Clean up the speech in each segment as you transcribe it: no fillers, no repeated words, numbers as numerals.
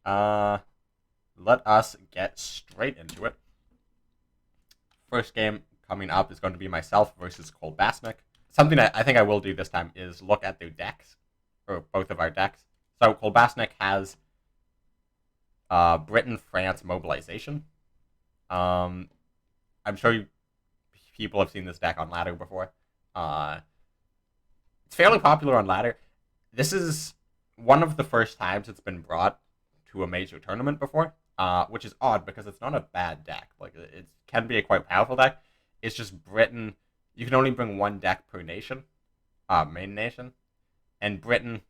Let us get straight into it. First game coming up is going to be myself versus Kolbasnik. Something I think I will do this time is look at their decks, or both of our decks. So Kolbasnik has Britain, France mobilization. I'm sure people have seen this deck on ladder before. It's fairly popular on ladder. This is one of the first times it's been brought to a major tournament before, which is odd because it's not a bad deck. Like it can be a quite powerful deck. It's just Britain. You can only bring one deck per nation, main nation, and Britain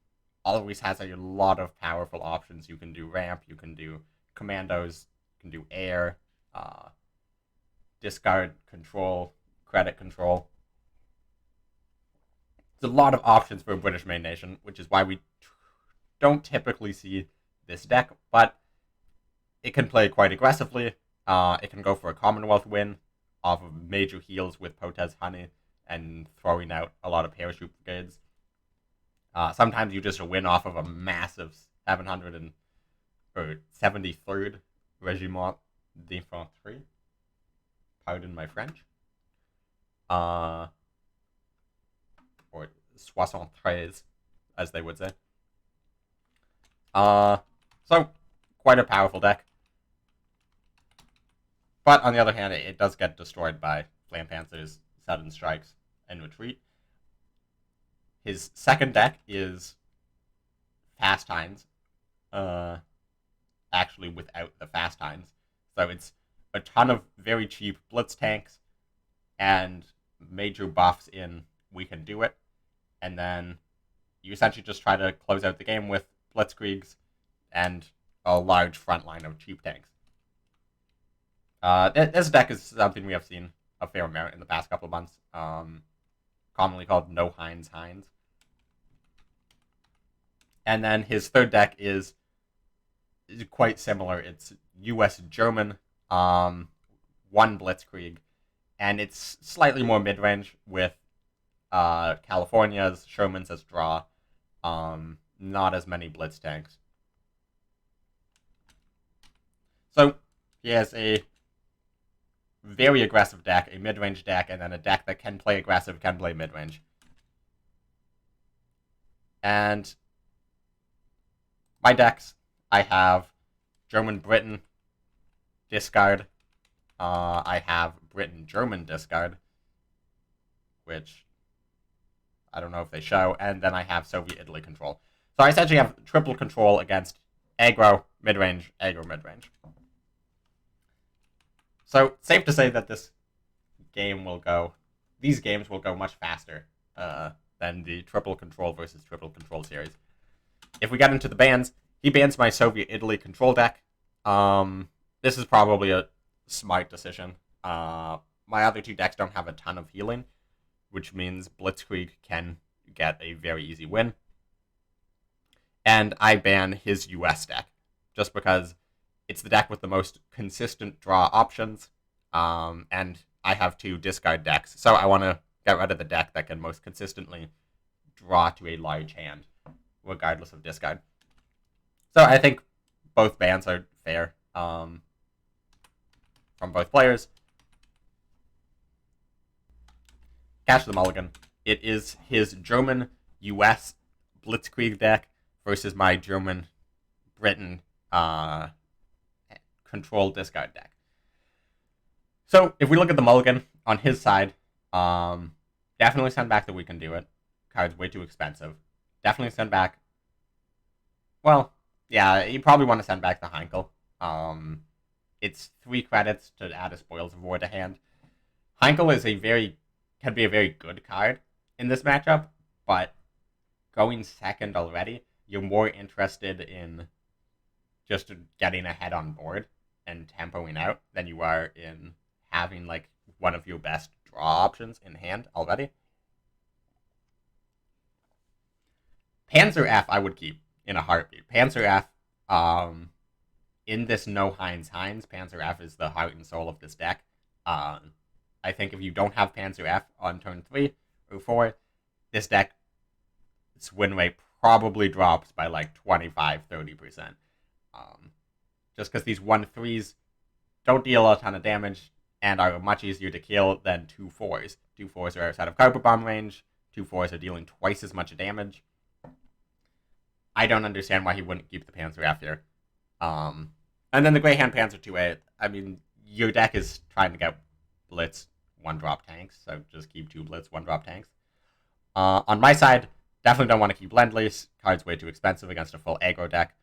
always has a lot of powerful options. You can do ramp, you can do commandos, you can do air, discard control, credit control. There's a lot of options for a British main nation, which is why we don't typically see this deck, but it can play quite aggressively. It can go for a Commonwealth win off of major heals with Potez Honey and throwing out a lot of parachute brigades. Sometimes you just win off of a massive 773rd Regiment d'Infanterie. Pardon my French. Or 73, as they would say. So, quite a powerful deck. But on the other hand, it does get destroyed by Flame Panzer's sudden strikes and retreat. His second deck is Fast Hinds, actually without the Fast Hinds. So it's a ton of very cheap blitz tanks and major buffs in We Can Do It. And then you essentially just try to close out the game with blitzkriegs and a large front line of cheap tanks. This deck is something we have seen a fair amount in the past couple of months, commonly called No Hinds Hinds. And then his third deck is quite similar. It's US-German, one blitzkrieg, and it's slightly more mid-range with California's, Sherman's as draw, not as many blitz tanks. So he has a very aggressive deck, a mid-range deck, and then a deck that can play aggressive, can play mid-range. And my decks, I have German-Britain discard. I have Britain-German discard, which I don't know if they show, and then I have Soviet-Italy control. So I essentially have triple control against aggro, mid-range, aggro, mid-range. So, safe to say that these games will go much faster than the triple control versus triple control series. If we get into the bans, he bans my Soviet-Italy control deck. This is probably a smart decision. My other two decks don't have a ton of healing, which means Blitzkrieg can get a very easy win. And I ban his US deck, just because it's the deck with the most consistent draw options, and I have two discard decks, so I want to get rid of the deck that can most consistently draw to a large hand, regardless of discard. So I think both bans are fair from both players. Catch the mulligan. It is his German-US Blitzkrieg deck versus my German-Britain control discard deck. So if we look at the mulligan on his side, definitely send back the We Can Do It. Card's way too expensive. Definitely send back. Well, yeah, you probably want to send back the Heinkel. It's 3 credits to add a Spoils of War to hand. Heinkel is can be a very good card in this matchup, but going second already, you're more interested in just getting ahead on board and tempoing out than you are in having like one of your best draw options in hand already. Panzer F I would keep in a heartbeat. Panzer F, in this No Hinds Hinds, Panzer F is the heart and soul of this deck. I think if you don't have Panzer F on turn 3 or 4, this deck's win rate probably drops by like 25-30%. Just because these 1/3s don't deal a ton of damage and are much easier to kill than 2/4s. 2/4s are outside of Carpet Bomb range. 2/4s are dealing twice as much damage. I don't understand why he wouldn't keep the Panzer F here. And then the Greyhound Panzer 2A. I mean, your deck is trying to get Blitz 1-drop tanks, so just keep 2 Blitz 1-drop tanks. On my side, definitely don't want to keep Lend-Lease. Card's way too expensive against a full aggro deck.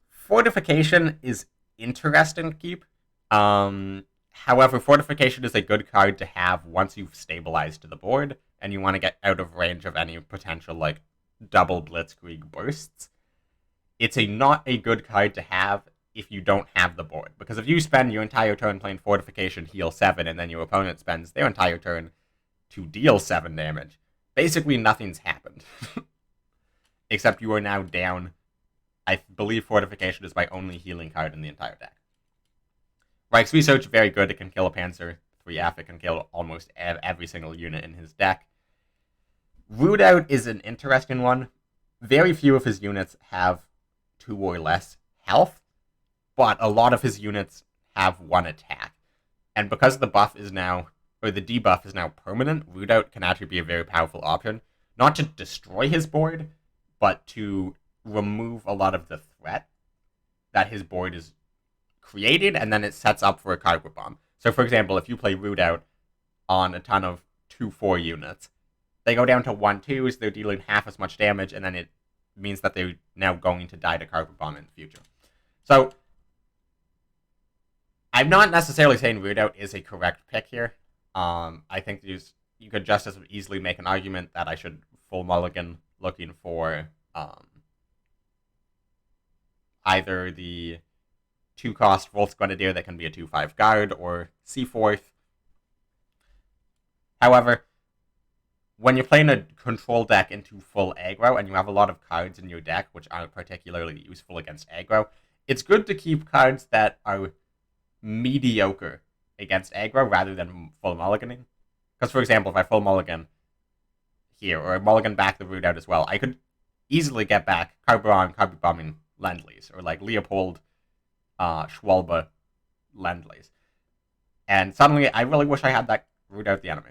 Fortification is interesting to keep. However, Fortification is a good card to have once you've stabilized the board, and you want to get out of range of any potential, like, double Blitzkrieg bursts. It's not a good card to have if you don't have the board. Because if you spend your entire turn playing Fortification, heal 7, and then your opponent spends their entire turn to deal 7 damage, basically nothing's happened. Except you are now down. I believe Fortification is my only healing card in the entire deck. Reich's Research, very good. It can kill a Panzer 3F. It can kill almost every single unit in his deck. Root Out is an interesting one. Very few of his units have 2 or less health, but a lot of his units have 1 attack. And because the buff is now, or the debuff is now permanent, Root Out can actually be a very powerful option. Not to destroy his board, but to remove a lot of the threat that his board is created, and then it sets up for a Carpet Bomb. So, for example, if you play Root Out on a ton of 2/4 units, they go down to 1/2s, they're dealing half as much damage, and then it means that they're now going to die to Carpet Bomb in the future. So, I'm not necessarily saying Root Out is a correct pick here. I think you could just as easily make an argument that I should full mulligan looking for either the 2-cost Volks Grenadier that can be a 2/5 guard, or Seaforth. However, when you're playing a control deck into full aggro, and you have a lot of cards in your deck which aren't particularly useful against aggro, it's good to keep cards that are mediocre against aggro rather than full mulliganing. Because, for example, if I full mulligan here, or mulligan back the Root Out as well, I could easily get back Carpet Bombing Lend-Lease, or like Leopold Schwalbe Lend-Lease. And suddenly, I really wish I had that Root Out the enemy.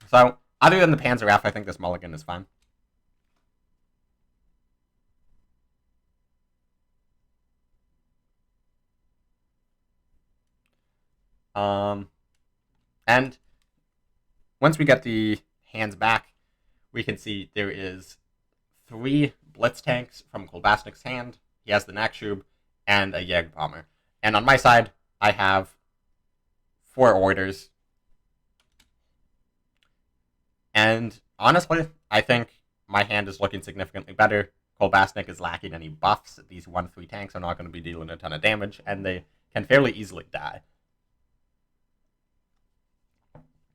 So, other than the Panzer F, I think this mulligan is fine. And once we get the hands back, we can see there is 3 Blitz tanks from Kolbasnik's hand. He has the Nakshub and a Yeg Bomber. And on my side, I have 4 orders. And honestly, I think my hand is looking significantly better. Kolbasnik is lacking any buffs. These 1/3 tanks are not going to be dealing a ton of damage, and they can fairly easily die.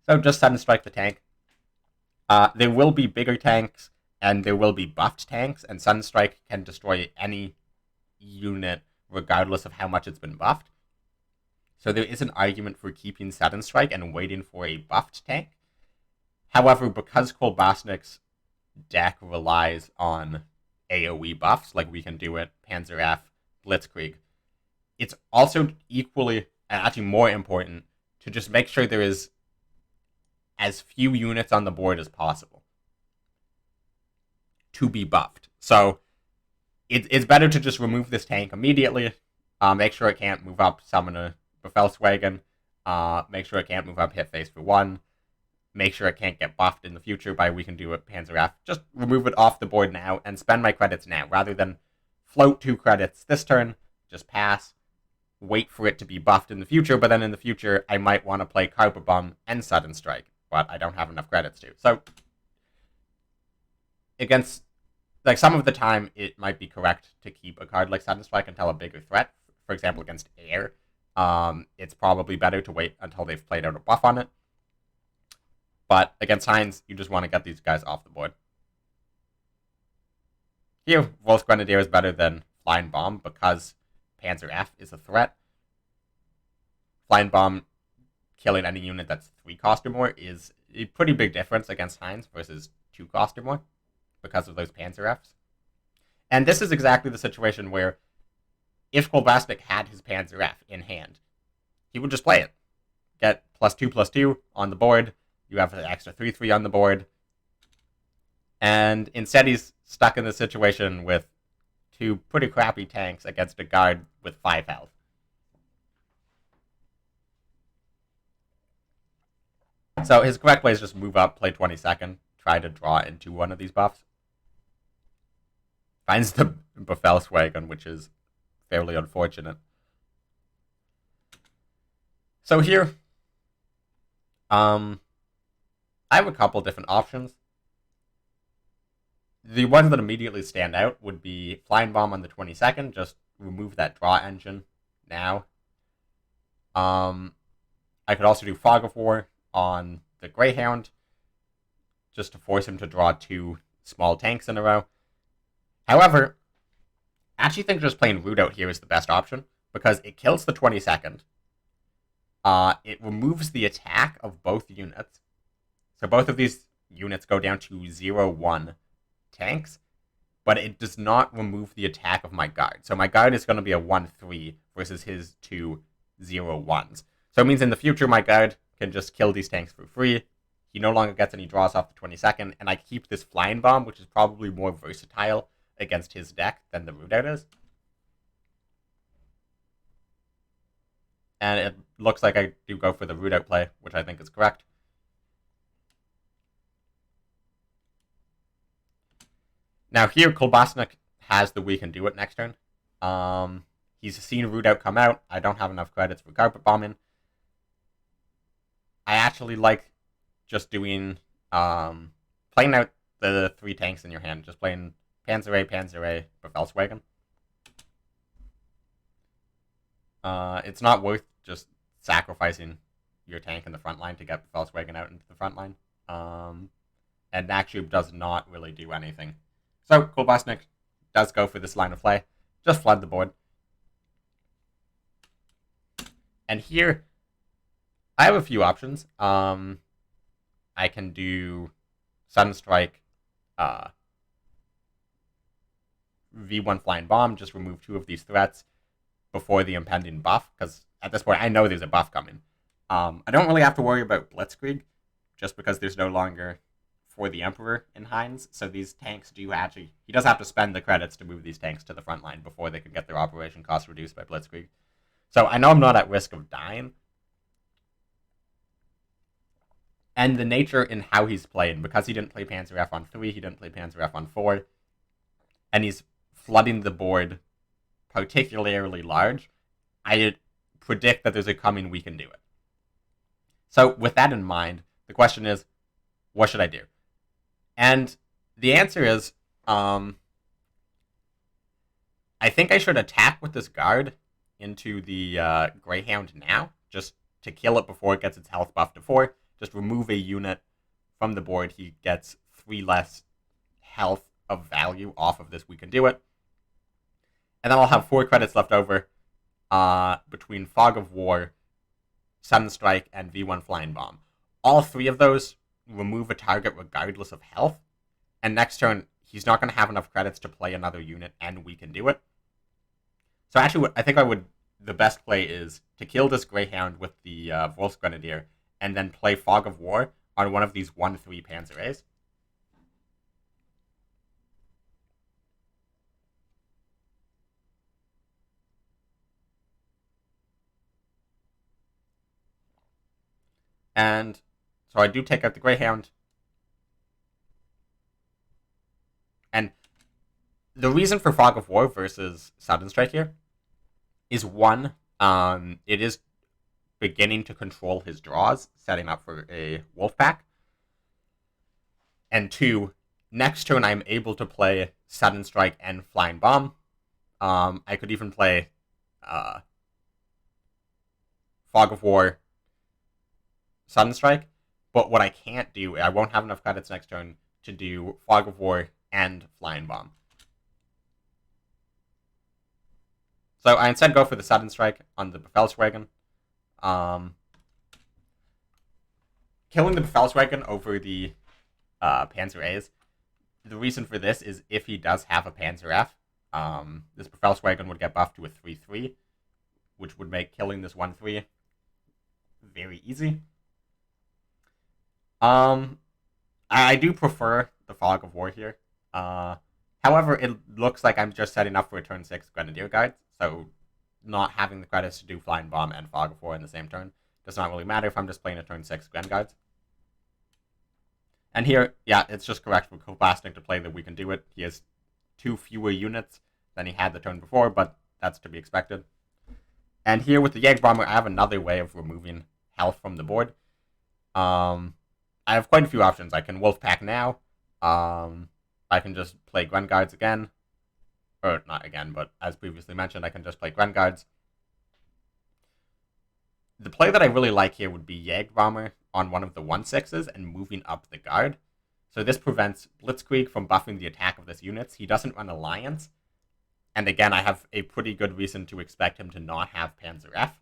So just Sudden Strike the tank. There will be bigger tanks, and there will be buffed tanks, and Sudden Strike can destroy any unit regardless of how much it's been buffed. So there is an argument for keeping Sudden Strike and waiting for a buffed tank. However, because Kolbasnik's deck relies on AoE buffs, like we can do it, Panzer F, Blitzkrieg, it's also equally, and actually more important, to just make sure there is as few units on the board as possible to be buffed. So it's better to just remove this tank immediately, make sure it can't move up, summon a Befehlswagen, make sure it can't move up, hit face for 1, make sure it can't get buffed in the future by we can do it Panzer F. Just remove it off the board now and spend my credits now, rather than float 2 credits this turn, just pass, wait for it to be buffed in the future, but then in the future I might want to play Carpet Bomb and Sudden Strike, but I don't have enough credits to. So, against, like, some of the time it might be correct to keep a card like Sudden Strike until a bigger threat. For example, against air, it's probably better to wait until they've played out a buff on it. But against Heinz, you just want to get these guys off the board. Here, Volks Grenadier is better than Flying Bomb because Panzer F is a threat. Flying Bomb killing any unit that's 3 cost or more is a pretty big difference against Heinz versus 2 cost or more because of those Panzer Fs. And this is exactly the situation where if Kolbasnik had his Panzer F in hand, he would just play it. Get +2/+2 on the board. You have an extra 3/3 on the board. And instead he's stuck in the situation with 2 pretty crappy tanks against a guard with 5 health. So his correct play is just move up, play 22nd, try to draw into one of these buffs. Finds the Befehlswagen, which is fairly unfortunate. So here, I have a couple different options. The ones that immediately stand out would be Flying Bomb on the 22nd, just remove that draw engine now. I could also do Fog of War on the Greyhound, just to force him to draw 2 small tanks in a row. However, I actually think just playing Root Out here is the best option, because it kills the 22nd. It removes the attack of both units. So both of these units go down to 0/1 tanks, but it does not remove the attack of my guard. So my guard is going to be a 1/3 versus his 2 0/1s. So it means in the future my guard can just kill these tanks for free. He no longer gets any draws off the 22nd, and I keep this Flying Bomb, which is probably more versatile against his deck than the Root Out is. And it looks like I do go for the Root Out play, which I think is correct. Now here, Kolbasnik has the We Can Do It next turn. He's seen Root Out come out. I don't have enough credits for Carpet Bombing. I actually like just doing, playing out the 3 tanks in your hand. Just playing Panzer A, Befehlswagen. It's not worth just sacrificing your tank in the front line to get Befehlswagen out into the front line. And Nakshub does not really do anything. So Kolbasnik does go for this line of play. Just flood the board. And here, I have a few options. I can do Sudden Strike, V1 Flying Bomb, just remove 2 of these threats before the impending buff, because at this point I know there's a buff coming. I don't really have to worry about Blitzkrieg, just because there's no longer For the Emperor in Heinz, so these tanks do actually... He does have to spend the credits to move these tanks to the front line before they can get their operation costs reduced by Blitzkrieg. So I know I'm not at risk of dying. And the nature in how he's playing, because he didn't play Panzer F on 3, he didn't play Panzer F on 4, and he's flooding the board particularly large, I predict that there's a coming We Can Do It. So with that in mind, the question is, what should I do? And the answer is, I think I should attack with this guard into the Greyhound now, just to kill it before it gets its health buff to 4. Just remove a unit from the board. He gets 3 less health of value off of this We Can Do It. And then I'll have 4 credits left over between Fog of War, Sudden Strike, and V1 Flying Bomb. All 3 of those remove a target regardless of health, and next turn he's not going to have enough credits to play another unit, and We Can Do It. So actually, I think the best play is to kill this Greyhound with the Volksgrenadier, and then play Fog of War on one of these 1/3 Panzer A's. And so I do take out the Greyhound. And the reason for Fog of War versus Sudden Strike here is, 1, it is beginning to control his draws, setting up for a Wolf Pack. And 2, next turn I'm able to play Sudden Strike and Flying Bomb. I could even play Fog of War, Sudden Strike, but what I can't do, I won't have enough credits next turn to do Fog of War and Flying Bomb. So I instead go for the Sudden Strike on the Befehlswagen. Killing the Befehlswagen over the Panzer A's, the reason for this is if he does have a Panzer F, This Befehlswagen would get buffed to a 3/3, which would make killing this 1/3 very easy. I do prefer the Fog of War here. However, it looks like I'm just setting up for a turn 6 Grenadier Guides, so not having the credits to do Flying Bomb and Fog of War in the same turn does not really matter if I'm just playing a turn 6 Gren Guides. And here, yeah, it's just correct for Kolbasnik to play that we can do it. He has 2 fewer units than he had the turn before, but that's to be expected. And here with the Jägerbomber, I have another way of removing health from the board. I have quite a few options. I can Wolfpack now. I can just play Gren Guides again. Or not again, but as previously mentioned, I can just play Gren Guides. The play that I really like here would be Jägerbomber on one of the 1/6s and moving up the guard. So this prevents Blitzkrieg from buffing the attack of this unit. He doesn't run Alliance. And again, I have a pretty good reason to expect him to not have Panzer F.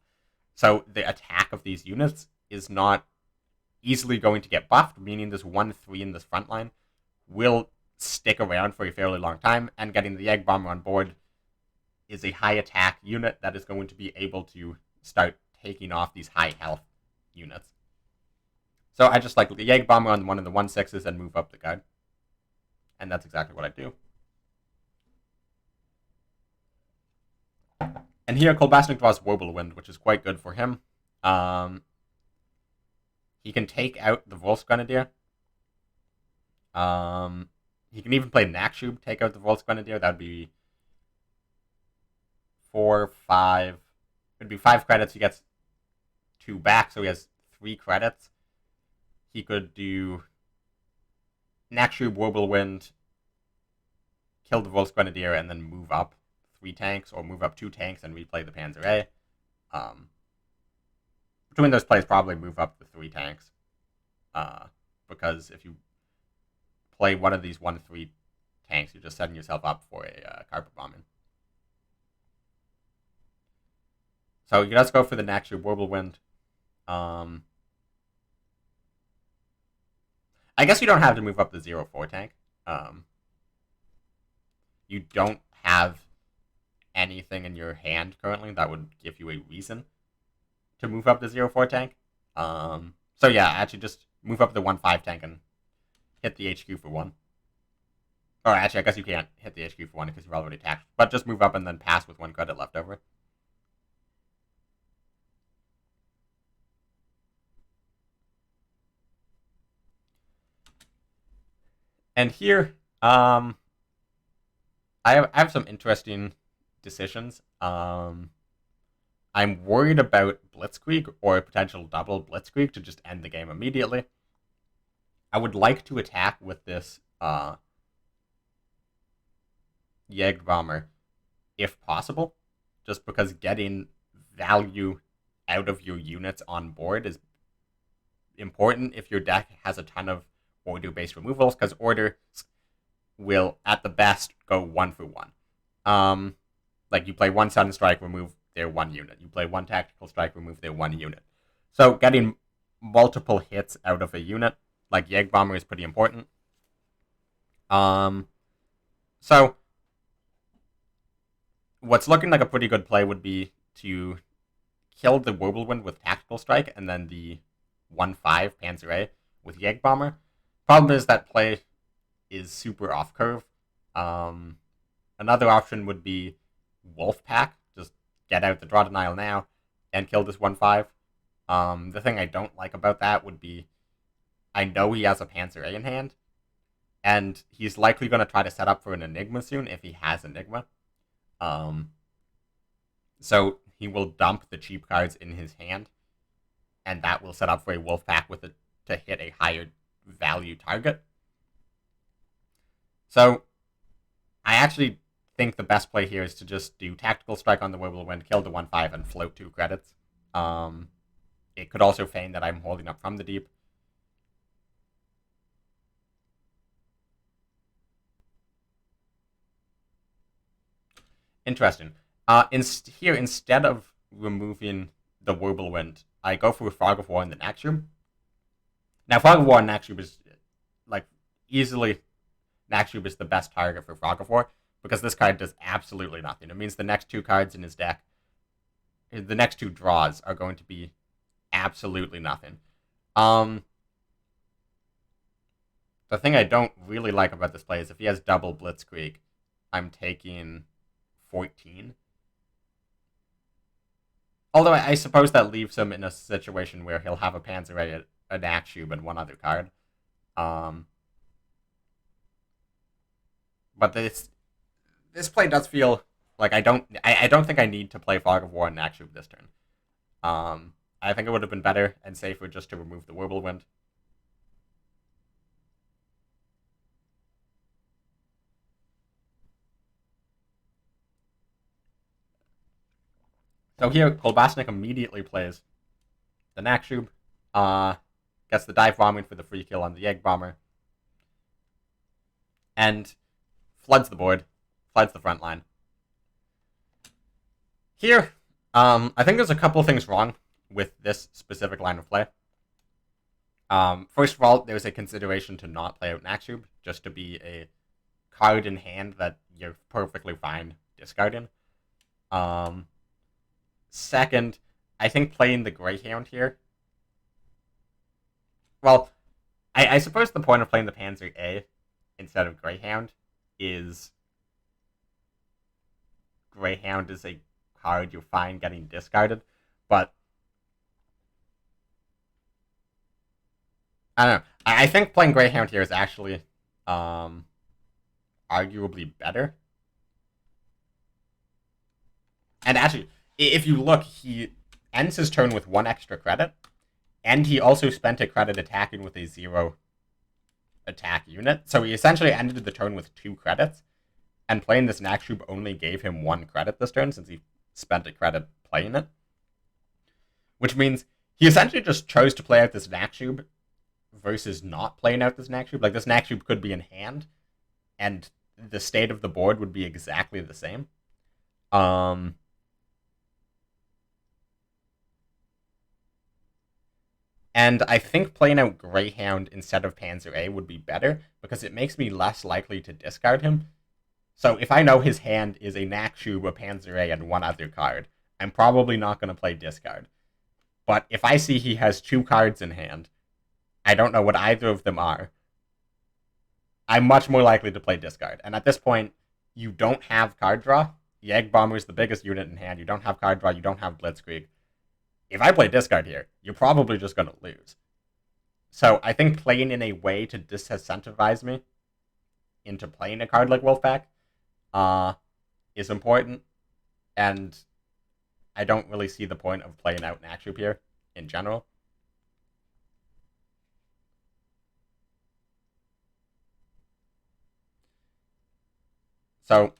So the attack of these units is not easily going to get buffed, meaning this 1/3 in this front line will stick around for a fairly long time, and getting the Jägerbomber on board is a high attack unit that is going to be able to start taking off these high health units. So I just like the Jägerbomber on one of the 1/6s and move up the guard. And that's exactly what I do. And here Kolbasnik draws Wirbelwind, which is quite good for him. He can take out the Volksgrenadier. He can even play Nakshub, take out the Volksgrenadier. That would be 4, 5. It would be 5 credits. He gets 2 back, so he has 3 credits. He could do Nakshub, Wirbelwind, kill the Volksgrenadier, and then move up 3 tanks, or move up 2 tanks and replay the Panzer A. Between those plays, probably move up the 3 tanks. Because if you play one of these 1/3 tanks, you're just setting yourself up for a carpet bombing. So let's go for the Nakshub Wirbelwind. I guess you don't have to move up the 0/4 tank. You don't have anything in your hand currently that would give you a reason to move up the 0/4 tank. So yeah, actually just move up the 1/5 tank and hit the HQ for 1. Or actually, I guess you can't hit the HQ for 1 because you're already attacked. But just move up and then pass with 1 credit left over. And here, I have some interesting decisions. I'm worried about Blitzkrieg or a potential double Blitzkrieg to just end the game immediately. I would like to attack with this Jägerbomber if possible, just because getting value out of your units on board is important if your deck has a ton of order-based removals, because orders will, at the best, go 1 for 1. Like, you play 1 Sudden Strike, remove their 1 unit. You play 1 Tactical Strike, remove their 1 unit. So getting multiple hits out of a unit, like Jägerbomber, is pretty important. So what's looking like a pretty good play would be to kill the Wirbelwind with Tactical Strike, and then the 1/5 Panzer A with Jägerbomber. Problem is that play is super off curve. Another option would be Wolfpack. Just get out the Draw Denial now and kill this 1/5. The thing I don't like about that would be, I know he has a Panzer A in hand, and he's likely going to try to set up for an Enigma soon if he has Enigma. So he will dump the cheap cards in his hand, and that will set up for a Wolfpack with it to hit a higher value target. So I actually think the best play here is to just do Tactical Strike on the Wirbelwind, kill the 1/5, and float 2 credits. It could also feign that I'm holding up from the deep. Interesting. Here, instead of removing the Wirbelwind, I go for a Fog of War and the Nakshub. Now, Fog of War and Nakshub is, like, easily, Nakshub is the best target for Fog of War, because this card does absolutely nothing. It means the next two cards in his deck, the next two draws, are going to be absolutely nothing. The thing I don't really like about this play is if he has double Blitzkrieg, I'm taking 14. Although I suppose that leaves him in a situation where he'll have a Panzer, an Akshub, and one other card. But this play does feel like I don't think I need to play Fog of War and Akshub this turn. I think it would have been better and safer just to remove the Whirlwind. So here, Kolbasnik immediately plays the Akshub, gets the dive bombing for the free kill on the Egg Bomber, and floods the board, floods the front line. Here, I think there's a couple things wrong with this specific line of play. First of all, there's a consideration to not play out an Akshub, just to be a card in hand that you're perfectly fine discarding. Second, I think playing the Greyhound here... Well, I suppose the point of playing the Panzer A instead of Greyhound is... Greyhound is a card you're fine getting discarded, but... I don't know. I think playing Greyhound here is actually arguably better. And actually, if you look, he ends his turn with 1 extra credit, and he also spent a credit attacking with a 0 attack unit. So he essentially ended the turn with 2 credits, and playing this Akshub only gave him 1 credit this turn since he spent a credit playing it. Which means he essentially just chose to play out this Akshub versus not playing out this Akshub. Like, this Akshub could be in hand, and the state of the board would be exactly the same. And I think playing out Greyhound instead of Panzer A would be better, because it makes me less likely to discard him. So if I know his hand is a Akshub, a Panzer A, and 1 other card, I'm probably not going to play discard. But if I see he has 2 cards in hand, I don't know what either of them are, I'm much more likely to play discard. And at this point, you don't have card draw. The Egg Bomber is the biggest unit in hand. You don't have card draw. You don't have Blitzkrieg. If I play discard here, you're probably just going to lose. So I think playing in a way to disincentivize me into playing a card like Wolfpack is important. And I don't really see the point of playing out an Akshub here in general. So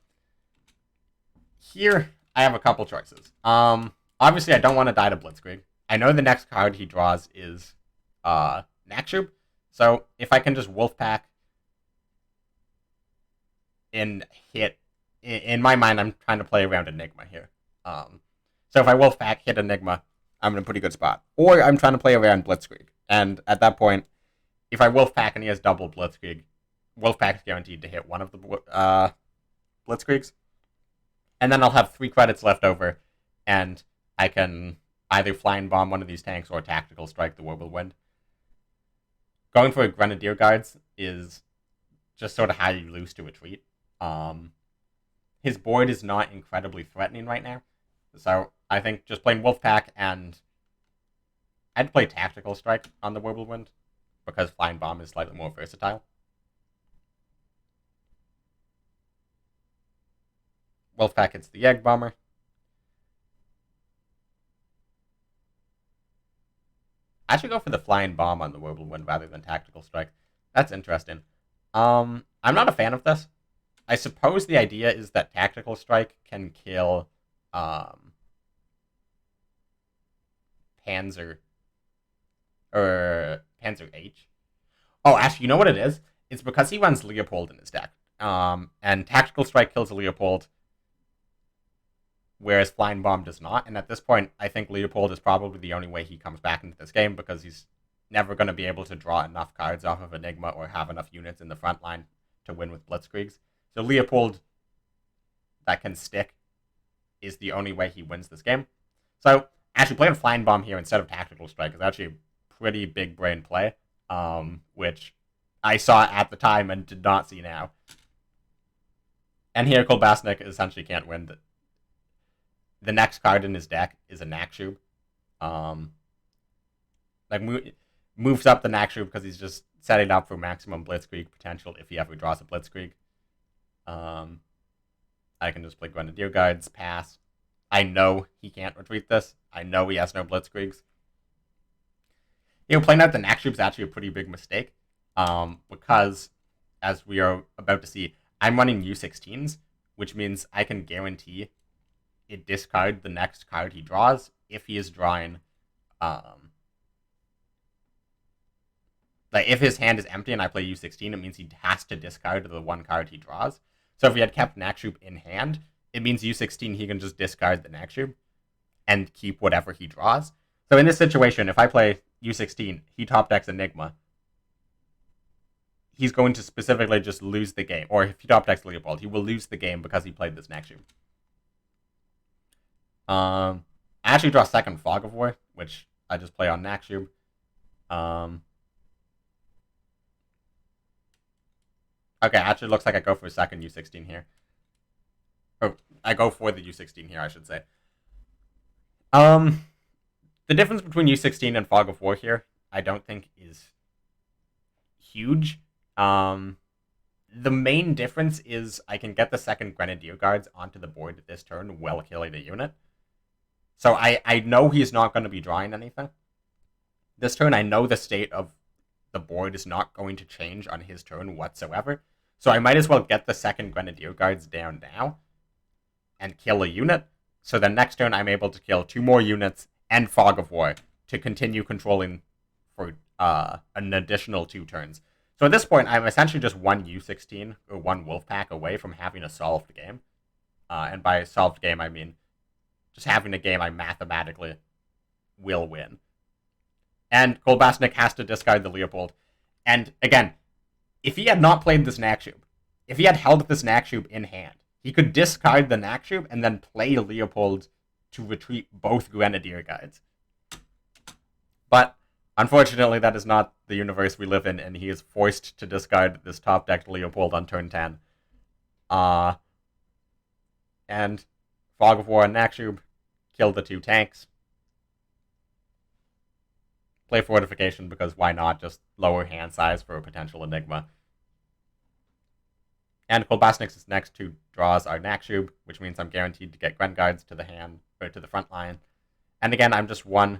here I have a couple choices. Obviously, I don't want to die to Blitzkrieg. I know the next card he draws is Akshub, so if I can just Wolfpack and hit... In my mind, I'm trying to play around Enigma here. So if I Wolfpack, hit Enigma, I'm in a pretty good spot. Or I'm trying to play around Blitzkrieg. And at that point, if I Wolfpack and he has double Blitzkrieg, Wolfpack's guaranteed to hit one of the Blitzkriegs. And then I'll have 3 credits left over, and I can either flying bomb one of these tanks or tactical strike the Whirlwind. Going for a Grenadier Guards is just sort of how you lose to a retreat. His board is not incredibly threatening right now, so I think just playing Wolfpack, and I'd play tactical strike on the Whirlwind because flying bomb is slightly more versatile. Wolfpack hits the Egg Bomber. I should go for the flying bomb on the Whirlwind rather than tactical strike. That's interesting. I'm not a fan of this. I suppose the idea is that tactical strike can kill Panzer H. Oh, actually, you know what it is? It's because he runs Leopold in his deck. And tactical strike kills Leopold, whereas flying bomb does not. And at this point, I think Leopold is probably the only way he comes back into this game, because he's never going to be able to draw enough cards off of Enigma or have enough units in the front line to win with Blitzkriegs. So Leopold that can stick is the only way he wins this game. So actually playing Flying Bomb here instead of Tactical Strike is actually a pretty big brain play, which I saw at the time and did not see now. And here Kolbasnik essentially can't win. The next card in his deck is a Nakshub. Moves up the Nakshub because he's just setting up for maximum Blitzkrieg potential if he ever draws a Blitzkrieg. I can just play Grenadier Guards, pass. I know he can't retreat this. I know he has no Blitzkriegs. Playing out the Nakshub is actually a pretty big mistake, because, as we are about to see, I'm running U16s, which means I can guarantee it discard the next card he draws if he is drawing, if his hand is empty and I play U16, it means he has to discard the one card he draws. So if he had kept Nakshub in hand, it means U16 he can just discard the Nakshub and keep whatever he draws. So in this situation, if I play U16, he top decks Enigma, he's going to specifically just lose the game. Or if he top decks Leopold, he will lose the game because he played this Nakshub. I actually draw second Fog of War, which I just play on Nakshub. Okay, actually looks like I go for a second U16 here. Oh, I go for the U16 here, I should say. The difference between U16 and Fog of War here, I don't think is huge. The main difference is I can get the second Grenadier Guards onto the board this turn while killing a unit. So I know he's not going to be drawing anything. This turn, I know the state of the board is not going to change on his turn whatsoever. So I might as well get the second Grenadier Guards down now and kill a unit. So then next turn, I'm able to kill 2 more units and Fog of War to continue controlling for an additional 2 turns. So at this point, I'm essentially just 1 U16 or 1 Wolfpack away from having a solved game. And by solved game, I mean just having a game I mathematically will win. And Kolbasnik has to discard the Leopold. And again, if he had not played this Nakshub, if he had held this Nakshub in hand, he could discard the Nakshub and then play Leopold to retreat both Grenadier Guides. But unfortunately, that is not the universe we live in, and he is forced to discard this top-decked Leopold on turn 10. And Fog of War and Nakshub kill the 2 tanks. Play Fortification because why not? Just lower hand size for a potential Enigma. And Kolbasnik's next 2 draws are Nakshub, which means I'm guaranteed to get Gren Guards to the hand, or to the front line. And again, I'm just 1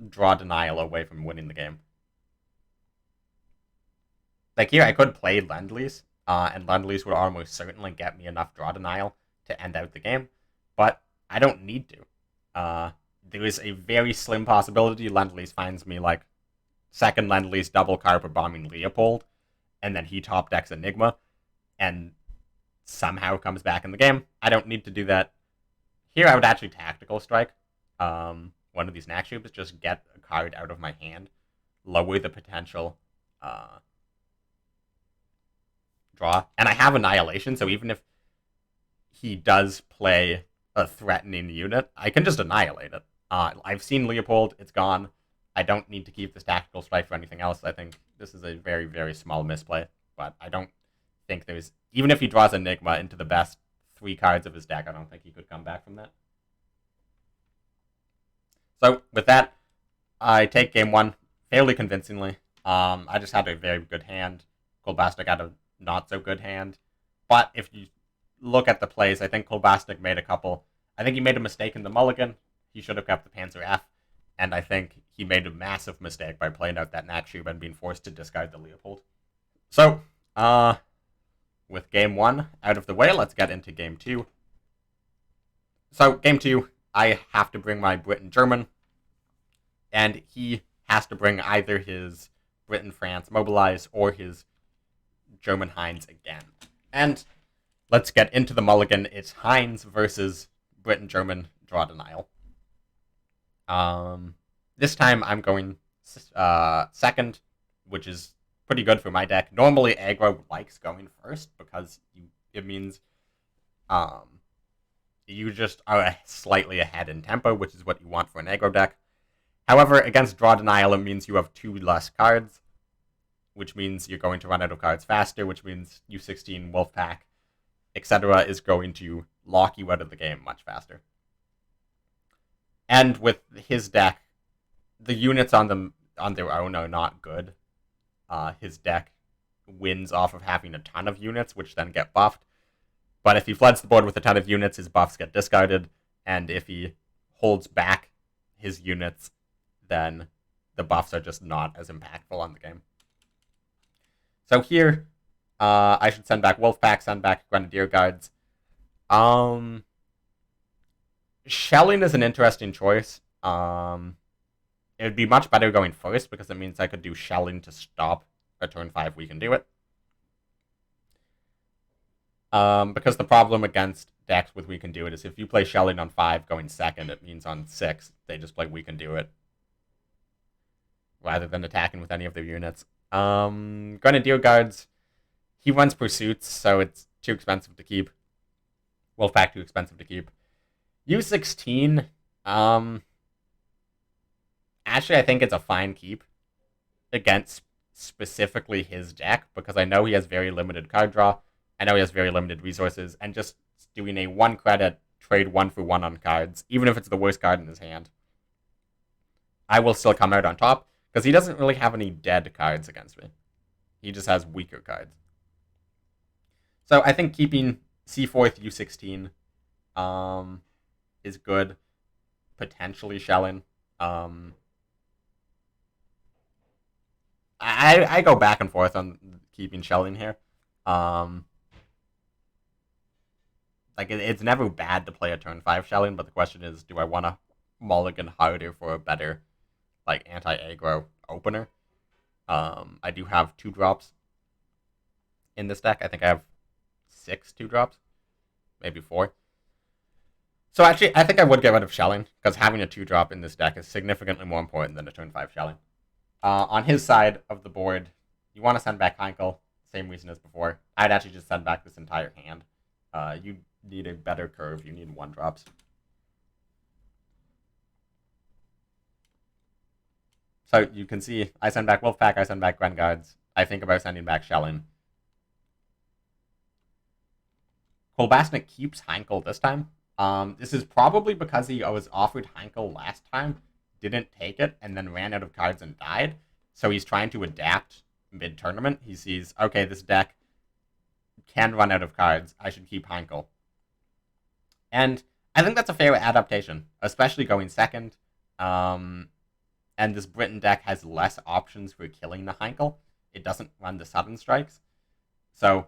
draw denial away from winning the game. Like here, I could play Lend-Lease, and Lend-Lease would almost certainly get me enough draw denial to end out the game, but I don't need to. There is a very slim possibility Lend-Lease finds me like second Lend-Lease double carpet bombing Leopold, and then he top decks Enigma, and somehow comes back in the game. I don't need to do that. Here I would actually Tactical Strike one of these Nakshubs, just get a card out of my hand, lower the potential draw. And I have Annihilation, so even if he does play a threatening unit, I can just annihilate it. I've seen Leopold, it's gone. I don't need to keep this Tactical Strike for anything else. I think this is a very, very small misplay, but I don't think there's... Even if he draws Enigma into the best 3 cards of his deck, I don't think he could come back from that. So, with that, I take game 1 fairly convincingly. I just had a very good hand. Kolbasnik had a not-so-good hand. But if you look at the plays, I think Kolbasnik made a couple... I think he made a mistake in the mulligan. He should have kept the Panzer F. And I think he made a massive mistake by playing out that Nakshub and being forced to discard the Leopold. So, with game 1 out of the way, let's get into game 2. So, game 2, I have to bring my Britain-German, and he has to bring either his Britain-France Mobilize or his German Heinz again. And let's get into the mulligan. It's Heinz versus Britain-German Draw Denial. This time I'm going second, which is pretty good for my deck. Normally, aggro likes going first because it means you just are slightly ahead in tempo, which is what you want for an aggro deck. However, against draw denial, it means you have 2 less cards, which means you're going to run out of cards faster, which means U16, Wolfpack, etc. is going to lock you out of the game much faster. And with his deck, the units on their own are not good. His deck wins off of having a ton of units, which then get buffed. But if he floods the board with a ton of units, his buffs get discarded. And if he holds back his units, then the buffs are just not as impactful on the game. So here, I should send back Wolfpack, send back Grenadier Guards. Shelling is an interesting choice. It would be much better going first because it means I could do Shelling to stop a turn 5 we can do it. Because the problem against decks with we can do it is if you play Shelling on 5 going second, it means on 6 they just play we can do it rather than attacking with any of their units. Grenadier Guards, he runs Pursuits, so it's too expensive to keep. Wolfpack too expensive to keep. U16, actually I think it's a fine keep against specifically his deck because I know he has very limited card draw. I know he has very limited resources, and just doing a 1 credit trade 1-for-1 on cards, even if it's the worst card in his hand, I will still come out on top because he doesn't really have any dead cards against me. He just has weaker cards. So I think keeping C4th U16 is good. Potentially Shelling. I go back and forth on keeping Shelling here. Like it's never bad to play a turn 5 Shelling, but the question is, do I want to mulligan harder for a better like anti-aggro opener? I do have 2-drops in this deck. I think I have 6 2-drops, maybe 4. So actually, I think I would get rid of Shelling because having a 2-drop in this deck is significantly more important than a turn 5 Shelling. On his side of the board, you want to send back Heinkel. Same reason as before. I'd actually just send back this entire hand. You need a better curve. You need 1-drops. So you can see I send back Wolfpack, I send back Gren Guards. I think about sending back Shelling. Kolbasnik keeps Heinkel this time. This is probably because he was offered Heinkel last time, didn't take it, and then ran out of cards and died. So he's trying to adapt mid-tournament. He sees, okay, this deck can run out of cards. I should keep Heinkel. And I think that's a fair adaptation, especially going second. And this Britain deck has less options for killing the Heinkel. It doesn't run the sudden strikes. So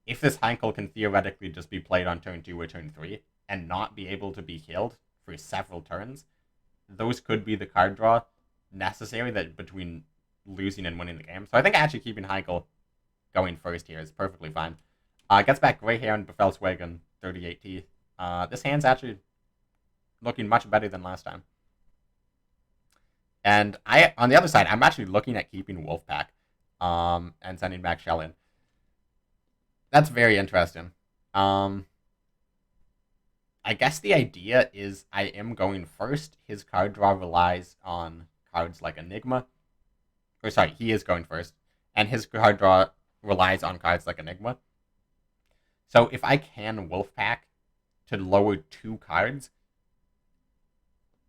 if this Heinkel can theoretically just be played on turn 2 or turn 3 and not be able to be killed for several turns, those could be the card draw necessary that between losing and winning the game. So I think actually keeping Heinkel going first here is perfectly fine. Gets back Greyhair and Befelswagen, 38 teeth. This hand's actually looking much better than last time. And on the other side, I'm actually looking at keeping Wolfpack and sending back Shelling. That's very interesting. I guess the idea is I am going first. His card draw relies on cards like Enigma. Or sorry, he is going first. And his card draw relies on cards like Enigma. So if I can Wolfpack to lower 2 cards,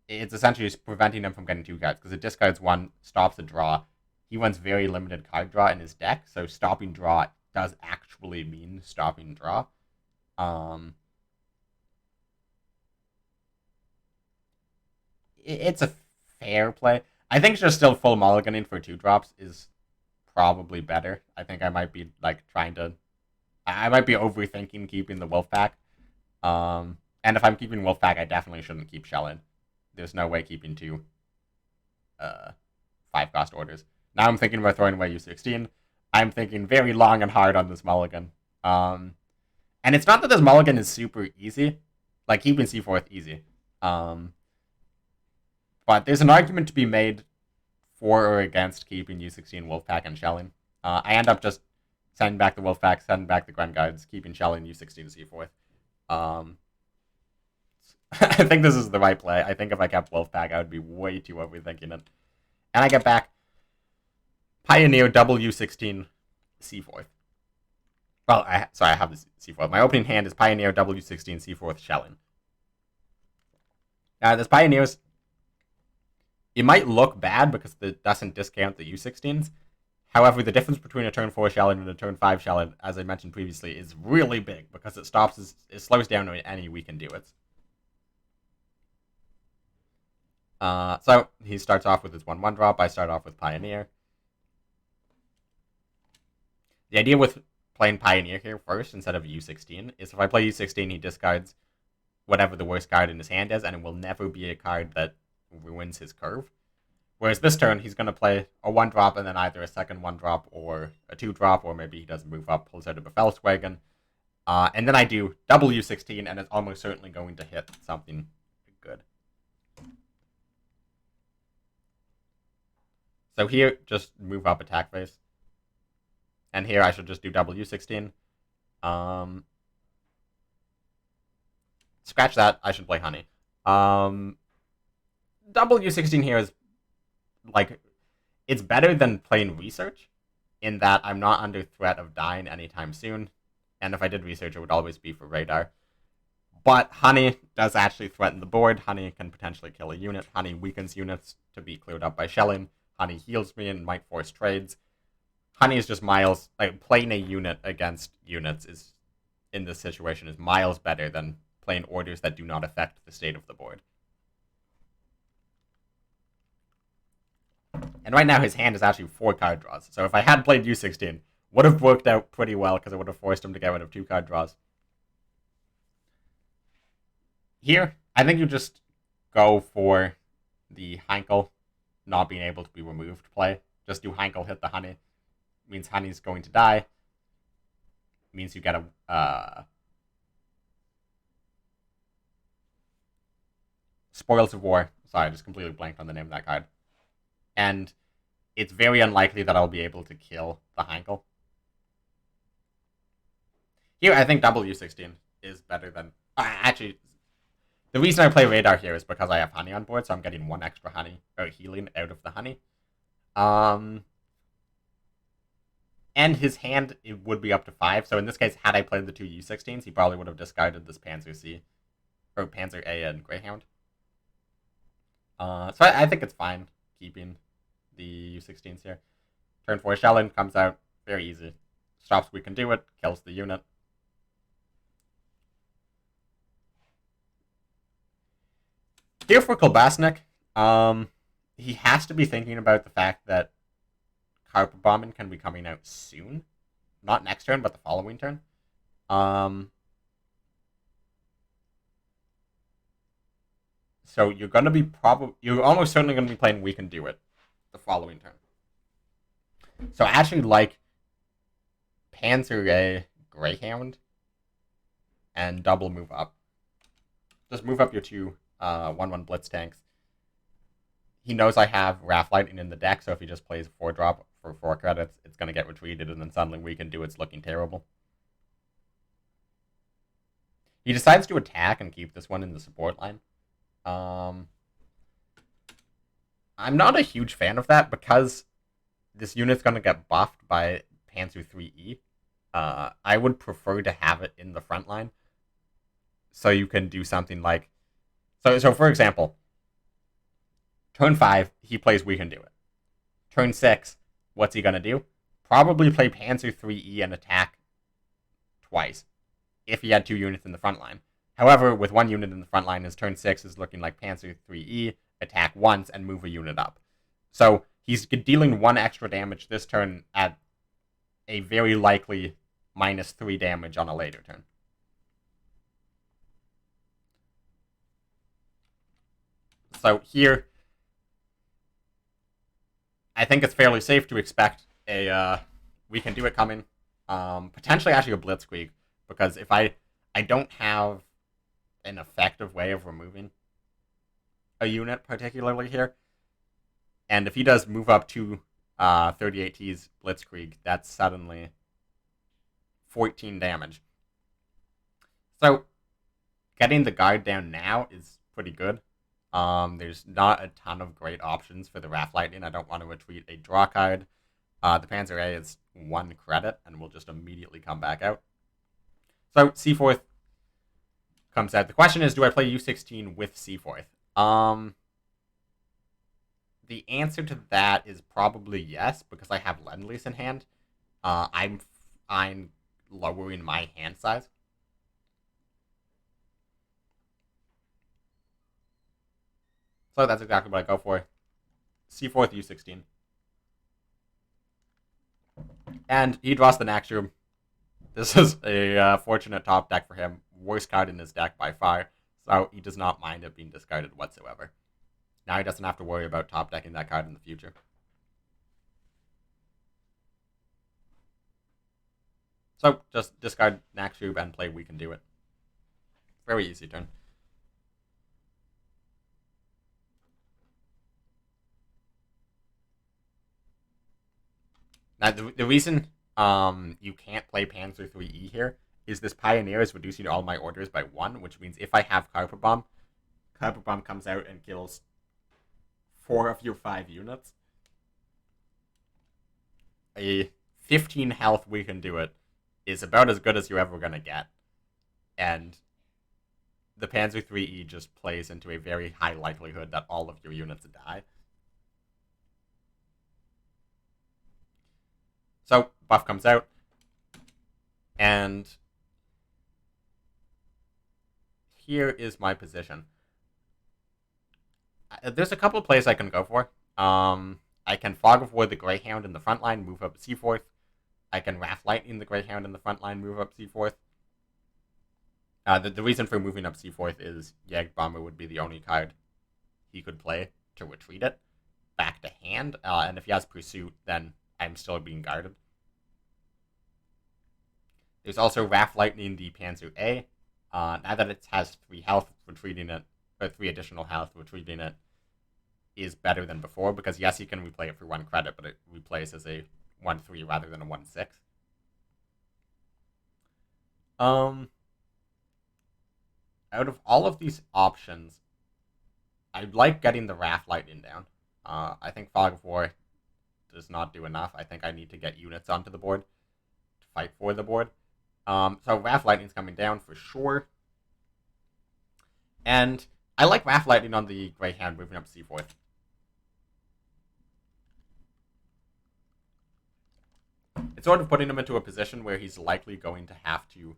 it's essentially just preventing him from getting 2 cards, because it discards 1, stops a draw. He runs very limited card draw in his deck, so stopping draw does actually mean stopping draw. It's a fair play. I think just still full mulliganing for 2-drops is probably better. I think I might be I might be overthinking keeping the Wolfpack. And if I'm keeping Wolfpack, I definitely shouldn't keep Shelling. There's no way keeping 2 5-cost orders. Now I'm thinking about throwing away U16. I'm thinking very long and hard on this mulligan. And it's not that this mulligan is super easy. Like, keeping C4th easy. But there's an argument to be made for or against keeping U16, Wolfpack, and Shelling. I end up just sending back the Wolfpack, sending back the Gren Guides, keeping Shelly and U16 C4th. I think this is the right play. I think if I kept Wolfpack, I would be way too overthinking it. And I get back Pioneer W16 C4th. Well, I have the C4th. My opening hand is Pioneer W16 C4th Shelling. This Pioneer's, it might look bad because it doesn't discount the U16s. However, the difference between a turn 4 Shelling and a turn 5 Shelling, as I mentioned previously, is really big because it slows down any weakened duets. So he starts off with his 1/1 drop. I start off with Pioneer. The idea with playing Pioneer here first instead of U16 is if I play U16, he discards whatever the worst card in his hand is, and it will never be a card that ruins his curve. Whereas this turn, he's going to play a 1-drop and then either a second 1-drop or a 2-drop, or maybe he doesn't move up, pulls out a Befehlswagen. And then I do W16, and it's almost certainly going to hit something good. So here, just move up attack phase. And here I should just do W16. Scratch that, I should play Honey. W16 here is, like, it's better than playing Research, in that I'm not under threat of dying anytime soon. And if I did Research, it would always be for Radar. But Honey does actually threaten the board. Honey can potentially kill a unit. Honey weakens units to be cleared up by Shelling. Honey heals me and might force trades. Honey is just miles, like, playing a unit against units is, in this situation, is miles better than playing orders that do not affect the state of the board. And right now his hand is actually 4 card draws. So if I had played U16, would have worked out pretty well because it would have forced him to get rid of 2 card draws. Here, I think you just go for the Heinkel not being able to be removed play. Just do Heinkel hit the Honey. Means Honey's going to die. Means you get a Spoils of War. Sorry, I just completely blanked on the name of that card. And it's very unlikely that I'll be able to kill the Heinkel. Here, I think W16 is better than... actually, the reason I play Radar here is because I have Honey on board, so I'm getting 1 extra Honey, or healing out of the Honey. And his hand, it would be up to 5, so in this case, had I played the 2 U16s, he probably would have discarded this Panzer C, or Panzer A and Greyhound. So I think it's fine keeping the U16s here. Turn 4 Shelling comes out, very easy. Stops We Can Do It, kills the unit. Here for Kolbasnik, he has to be thinking about the fact that Carpet Bombing can be coming out soon. Not next turn, but the following turn. So you're going to be you're almost certainly going to be playing We Can Do It the following turn. So I actually like Panzer A Greyhound and double move up. Just move up your 2 1/1 Blitz tanks. He knows I have Wrath Lightning in the deck, so if he just plays 4-drop for 4 credits, it's going to get retreated, and then suddenly We Can Do It's looking terrible. He decides to attack and keep this one in the support line. I'm not a huge fan of that because this unit's going to get buffed by Panzer 3E. I would prefer to have it in the front line, so you can do something like... So for example, turn 5, he plays We Can Do It. Turn 6, what's he going to do? Probably play Panzer 3E and attack twice, if he had 2 units in the front line. However, with 1 unit in the front line, his turn 6 is looking like Panzer 3E, attack once, and move a unit up. So he's dealing 1 extra damage this turn at a very likely -3 damage on a later turn. So here, I think it's fairly safe to expect a We Can Do It coming. Potentially actually a Blitzkrieg, because if I don't have an effective way of removing a unit particularly here, and if he does move up 2 38T's Blitzkrieg, that's suddenly 14 damage. So, getting the guard down now is pretty good. There's not a ton of great options for the Wrath Lightning. I don't want to retreat a draw card. The Panzer A is 1 credit and will just immediately come back out. So, C4th comes out. The question is, do I play U16 with C4th? The answer to that is probably yes, because I have Lend-Lease in hand. I'm fine lowering my hand size. So that's exactly what I go for. C4th, U16. And he draws the Naxxum. This is a fortunate top deck for him. Worst card in his deck by far. So he does not mind it being discarded whatsoever. Now he doesn't have to worry about top decking that card in the future. So just discard Naxxum and play We Can Do It. Very easy turn. Now, the reason you can't play Panzer 3E here is this Pioneer is reducing all my orders by 1, which means if I have Carpet Bomb comes out and kills 4 of your 5 units. A 15 health We Can Do It is about as good as you're ever going to get. And the Panzer 3E just plays into a very high likelihood that all of your units die. So, buff comes out, and here is my position. There's a couple of plays I can go for. I can Fog of War the Greyhound in the front line, move up C4th. I can Wrath Lightning the Greyhound in the front line, move up C4th. The reason for moving up C4th is Jägerbomber would be the only card he could play to retreat it back to hand, and if he has Pursuit, then I'm still being guarded. There's also Wrath Lightning the Panzer A. Now that it has 3 health, retreating it, or 3 additional health, retreating it is better than before, because yes, you can replay it for 1 credit, but it replays as a 1-3 rather than a 1-6. Out of all of these options, I like getting the Wrath Lightning down. I think Fog of War does not do enough. I think I need to get units onto the board to fight for the board. So Wrath Lightning's coming down for sure. And I like Wrath Lightning on the Greyhound moving up C4th. It's sort of putting him into a position where he's likely going to have to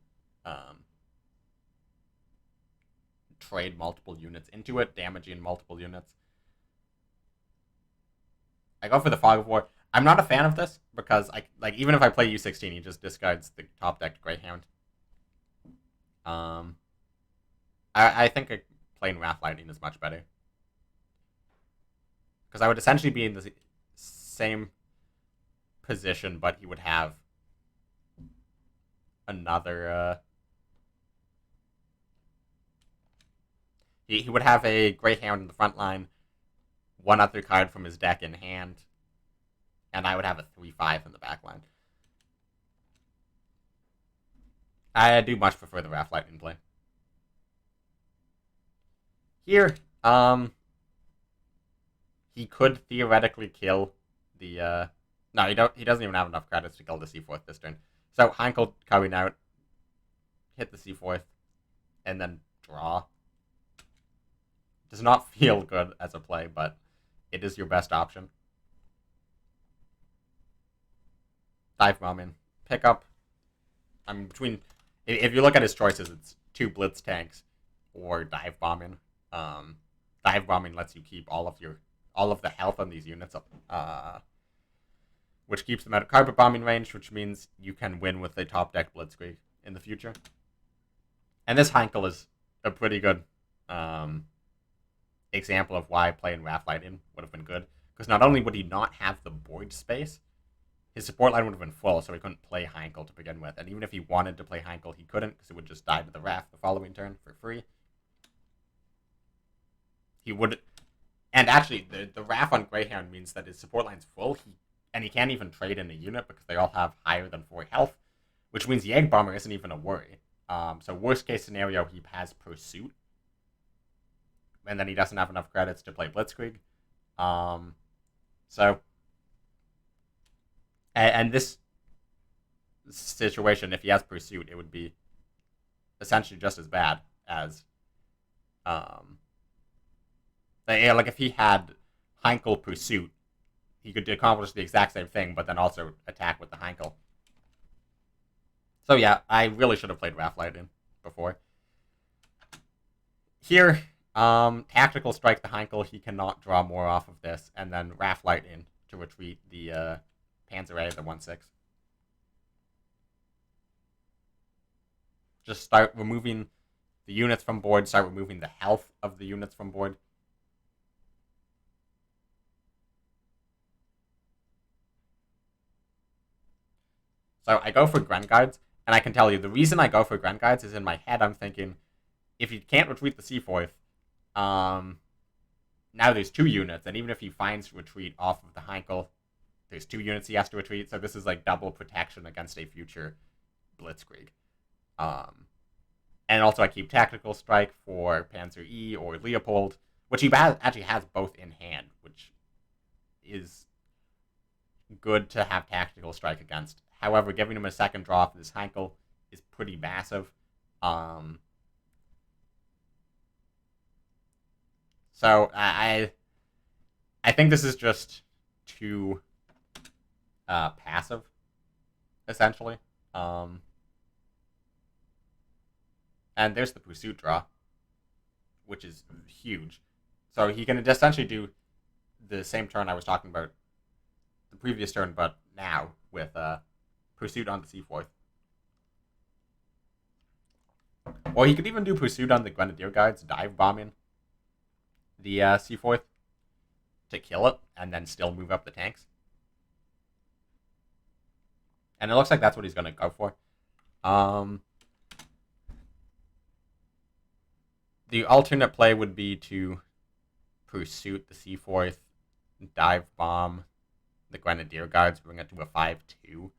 trade multiple units into it, damaging multiple units. I go for the Fog of War. I'm not a fan of this because even if I play U16, he just discards the top decked Greyhound. I think playing Wrath Lightning is much better. Because I would essentially be in the same position, but he would have another... He would have a Greyhound in the front line, 1 other card from his deck in hand, and I would have a 3-5 in the back line. I do much prefer the Wrath Lightning play. Here, he could theoretically kill the, no, he doesn't even have enough credits to kill the C4th this turn. So, Heinkel coming out, hit the C4th, and then draw. Does not feel good as a play, but it is your best option. Dive Bombing. Pick up. I'm between... If you look at his choices, it's 2 Blitz tanks or Dive Bombing. Dive Bombing lets you keep all of the health on these units up, which keeps them out of Carpet Bombing range, which means you can win with a top deck Blitzkrieg in the future. And this Heinkel is a pretty good example of why playing Wrath Lightning would have been good. Because not only would he not have the board space, his support line would have been full, so he couldn't play Heinkel to begin with. And even if he wanted to play Heinkel, he couldn't, because it would just die to the Wrath the following turn for free. He would... And actually, the Wrath on Greyhound means that his support line's full, and he can't even trade in a unit because they all have higher than 4 health, which means Jägerbomber isn't even a worry. So worst case scenario, he has Pursuit, and then he doesn't have enough credits to play Blitzkrieg. And this situation, if he has Pursuit, it would be essentially just as bad as, like if he had Heinkel Pursuit, he could accomplish the exact same thing, but then also attack with the Heinkel. So yeah, I really should have played Wrath Lightning before. Here, Tactical Strike the Heinkel, he cannot draw more off of this, and then Wrath Lightning to retreat the Panzer A, the 1/6. Just start removing the units from board, start removing the health of the units from board. So I go for Gren Guards, and I can tell you, the reason I go for Gren Guards is in my head I'm thinking, if he can't retreat the C4th, now there's 2 units, and even if he finds retreat off of the Heinkel, there's 2 units he has to retreat, so this is like double protection against a future Blitzkrieg. And also I keep Tactical Strike for Panzer E or Leopold, which he actually has both in hand, which is good to have Tactical Strike against. However, giving him a second draw for this Heinkel is pretty massive. So I think this is just too passive, essentially. And there's the Pursuit draw, which is huge. So he can essentially do the same turn I was talking about the previous turn, but now with Pursuit on the C4th. Or he could even do Pursuit on the Grenadier Guards, dive bombing the C4th to kill it, and then still move up the tanks. And it looks like that's what he's going to go for. The alternate play would be to Pursuit the C4th, dive bomb the Grenadier Guards, bring it to a 5-2.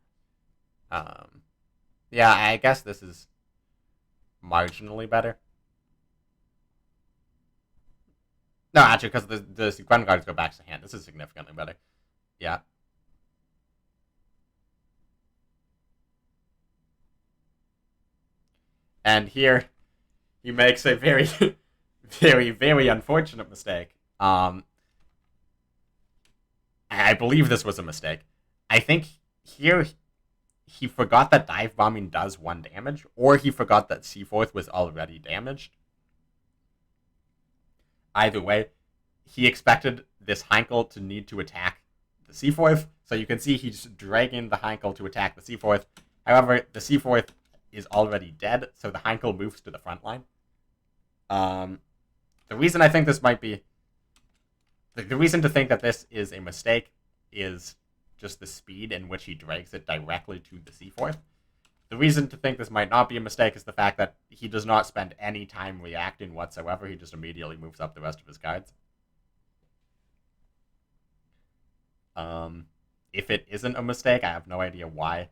Yeah, I guess this is marginally better. No, actually, because the Gren Guards go back to hand. This is significantly better. Yeah. And here, he makes a very, very, very unfortunate mistake. I believe this was a mistake. I think here he forgot that dive bombing does 1 damage, or he forgot that C4th was already damaged. Either way, he expected this Heinkel to need to attack the C4th, so you can see he's dragging the Heinkel to attack the C4th. However, the C4th is already dead, so the Heinkel moves to the front line. The reason I think this might be... The reason to think that this is a mistake is just the speed in which he drags it directly to the C4th. The reason to think this might not be a mistake is the fact that he does not spend any time reacting whatsoever. He just immediately moves up the rest of his guards. If it isn't a mistake, I have no idea why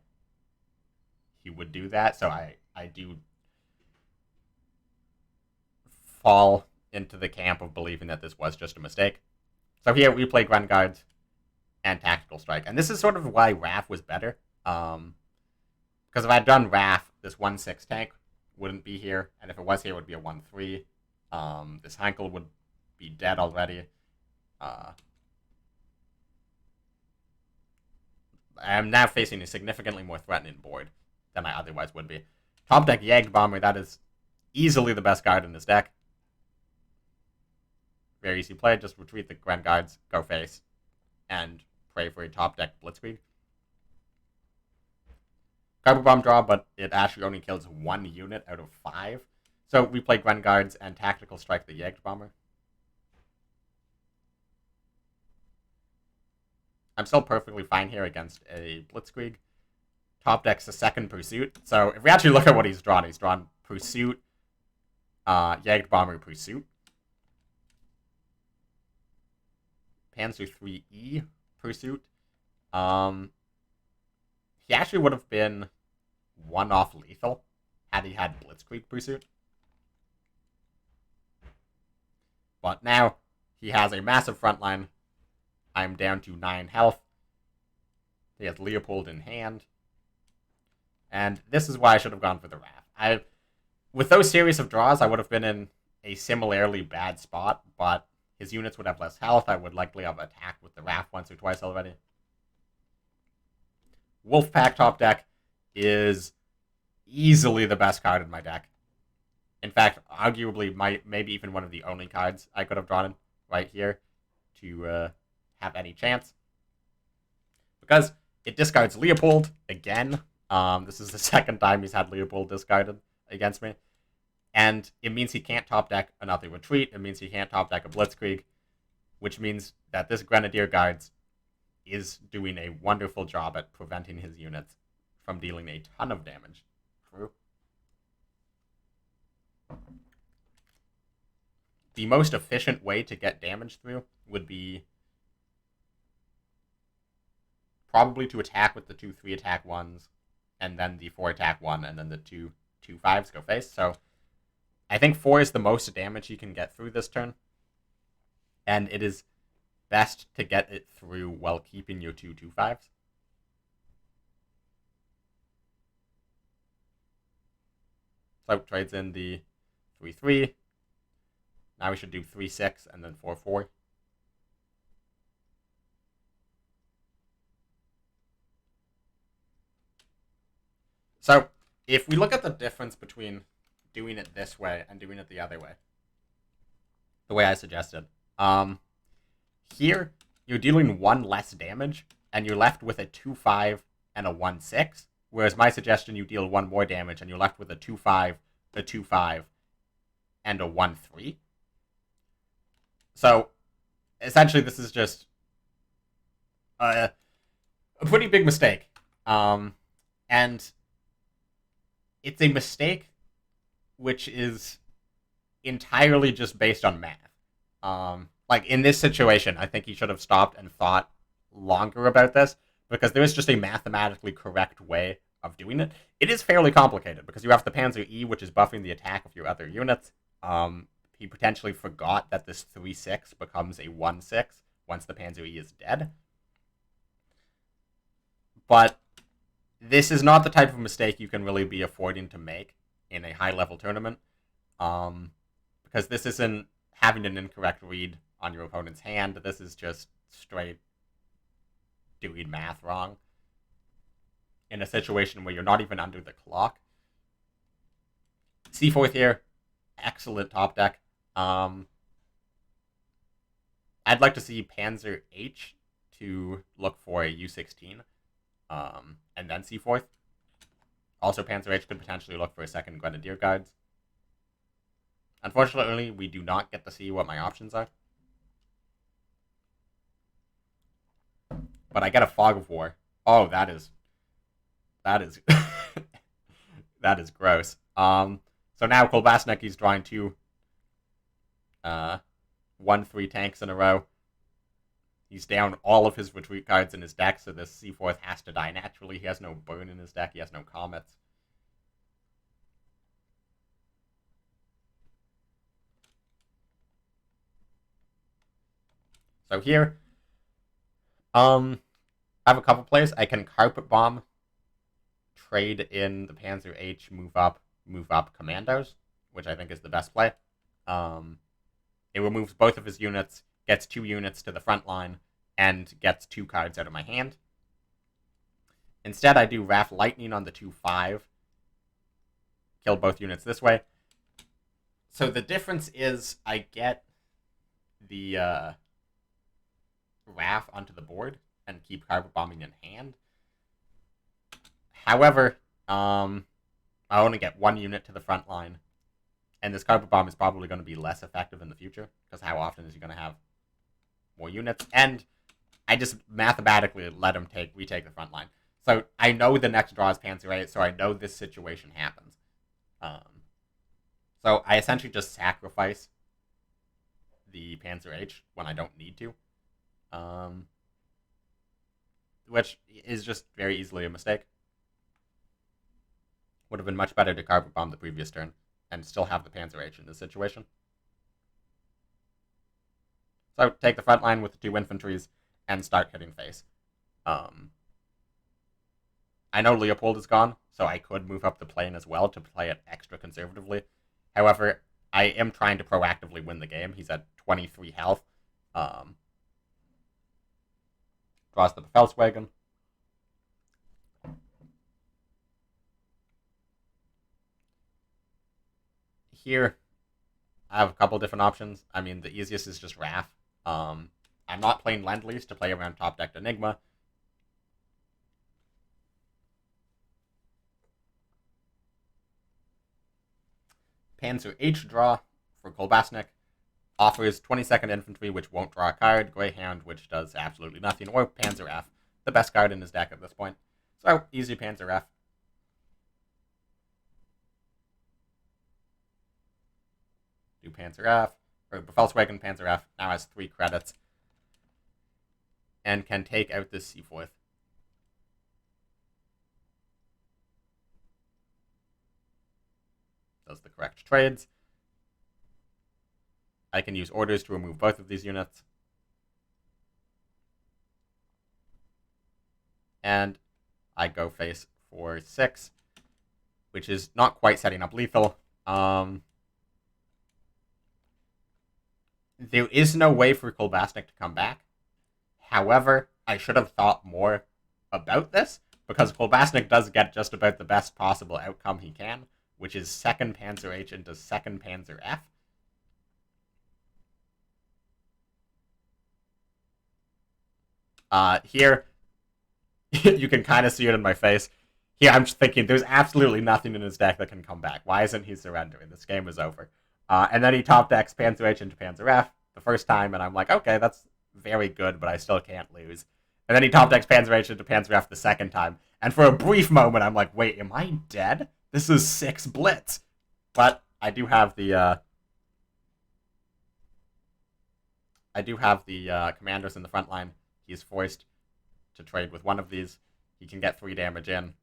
he would do that. So I do fall into the camp of believing that this was just a mistake. So here we play Gren Guards and Tactical Strike. And this is sort of why RAF was better. Because if I'd done RAF, this 1/6 tank wouldn't be here. And if it was here, it would be a 1/3. This Heinkel would be dead already. I'm now facing a significantly more threatening board than I otherwise would be. Top deck Jägerbomber, that is easily the best guard in this deck. Very easy play, just retreat the Gren Guards, go face, and pray for a top deck Blitzkrieg. Carpet Bomb draw, but it actually only kills 1 unit out of 5. So we play Gren Guards and Tactical Strike the Jägerbomber. I'm still perfectly fine here against a Blitzkrieg. Top deck's a second Pursuit. So if we actually look at what he's drawn Pursuit, Jägerbomber, Pursuit. Panzer 3E, Pursuit. He actually would have been one off lethal had he had Blitzkrieg Pursuit. But now he has a massive front line. I'm down to 9 health. He has Leopold in hand. And this is why I should have gone for the Wrath. With those series of draws, I would have been in a similarly bad spot, but his units would have less health. I would likely have attacked with the Wrath once or twice already. Wolfpack top deck is easily the best card in my deck. In fact, arguably, maybe even one of the only cards I could have drawn in right here to have any chance. Because it discards Leopold again. This is the second time he's had Leopold discarded against me. And it means he can't top deck another retreat. It means he can't top deck a Blitzkrieg. Which means that this Grenadier Guards is doing a wonderful job at preventing his units from dealing a ton of damage. True. The most efficient way to get damage through would be probably to attack with the 2/3 attack ones, and then the 4 attack one, and then the 2/5s go face. So I think 4 is the most damage you can get through this turn, and it is best to get it through while keeping your 2/5s. So trades in the 3/3. Now we should do 3/6 and then 4/4. So if we look at the difference between doing it this way and doing it the other way, the way I suggested, here you're dealing 1 less damage and you're left with a 2/5 and a 1/6, whereas my suggestion, you deal 1 more damage and you're left with a 2/5, a 2/5, and a 1/3. So essentially this is just a pretty big mistake. And it's a mistake which is entirely just based on math. Like in this situation, I think he should have stopped and thought longer about this, because there is just a mathematically correct way of doing it. It is fairly complicated because you have the Panzer E, which is buffing the attack of your other units. He potentially forgot that this 3/6 becomes a 1/6 once the Panzer E is dead. But this is not the type of mistake you can really be affording to make in a high-level tournament, because this isn't having an incorrect read on your opponent's hand. This is just straight doing math wrong in a situation where you're not even under the clock. C4 here, excellent top deck. I'd like to see Panzer H to look for a U16, and then C4. Also, Panzer H could potentially look for a second Grenadier Guards. Unfortunately, we do not get to see what my options are. But I get a Fog of War. Oh, that is that is gross. So now Kolbasnik, he's drawing 2 1/3 tanks in a row. He's down all of his retreat cards in his deck, so this C4 has to die naturally. He has no burn in his deck. He has no comets. So here, I have a couple plays. I can Carpet Bomb, trade in the Panzer H, move up Commandos, which I think is the best play. It removes both of his units, gets 2 units to the front line, and gets 2 cards out of my hand. Instead, I do Wrath Lightning on the 2/5. Kill both units this way. So the difference is I get the Wrath onto the board and keep Carpet Bombing in hand. However, I only get 1 unit to the front line, and this Carpet Bomb is probably going to be less effective in the future, because how often is he going to have more units? And I just mathematically let him retake the front line. So I know the next draw is Panzer 8, so I know this situation happens. So I essentially just sacrifice the Panzer H when I don't need to. which is just very easily a mistake. Would have been much better to carpet bomb the previous turn and still have the Panzer H in this situation. So take the front line with the 2 infantries and start hitting face. I know Leopold is gone, so I could move up the plane as well to play it extra conservatively. However, I am trying to proactively win the game. He's at 23 health. Draws the Befehlswagen. Here, I have a couple different options. I mean, the easiest is just RAF. I'm not playing Lend-Lease to play around top-decked Enigma. Panzer H draw for Kolbasnik offers 22nd Infantry, which won't draw a card, Greyhound, which does absolutely nothing, or Panzer F, the best card in his deck at this point. So, easy Panzer F. Do Panzer F, or Befehlswagen Panzer F, now has 3 credits, and can take out this Seaforth. Does the correct trades. I can use orders to remove both of these units. And I go face for 6, which is not quite setting up lethal. There is no way for Kolbasnik to come back. However, I should have thought more about this, because Kolbasnik does get just about the best possible outcome he can, which is 2nd Panzer H into 2nd Panzer F. Here, you can kind of see it in my face. Here, I'm just thinking, there's absolutely nothing in his deck that can come back. Why isn't he surrendering? This game is over. And then he top decks Panzer H into Panzer F the first time, and I'm like, okay, that's very good, but I still can't lose. And then he top decks Panzer H into Panzer F the second time, and for a brief moment, I'm like, wait, am I dead? This is 6 Blitz. But I do have the commanders in the front line. He's forced to trade with one of these. He can get 3 damage in.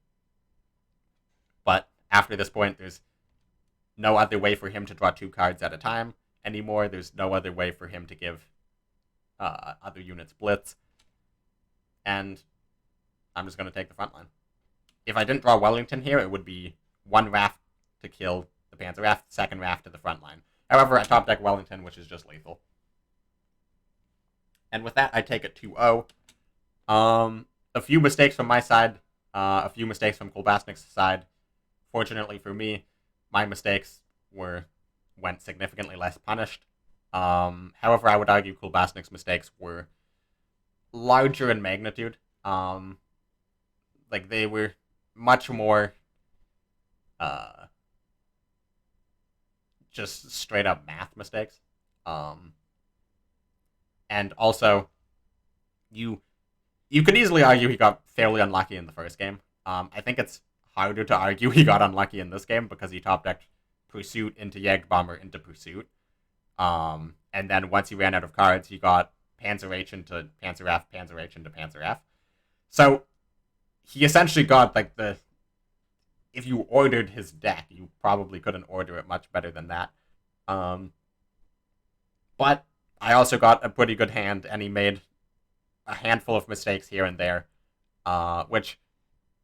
But after this point, there's no other way for him to draw 2 cards at a time anymore. There's no other way for him to give other units Blitz. And I'm just going to take the front line. If I didn't draw Wellington here, it would be 1 RAF to kill the Panzer F, 2nd RAF to the front line. However, I top deck Wellington, which is just lethal. And with that, I take it 2-0. A few mistakes from my side, a few mistakes from Kolbasnik's side. Fortunately for me, my mistakes went significantly less punished. However, I would argue Kolbasnik's mistakes were larger in magnitude. Like, they were much more just straight up math mistakes. And also, you could easily argue he got fairly unlucky in the first game. I think it's harder to argue he got unlucky in this game because he top decked Pursuit into Jägerbomber into Pursuit. And then once he ran out of cards, he got Panzer H into Panzer F, Panzer H into Panzer F. So he essentially got like if you ordered his deck, you probably couldn't order it much better than that. But I also got a pretty good hand, and he made a handful of mistakes here and there, which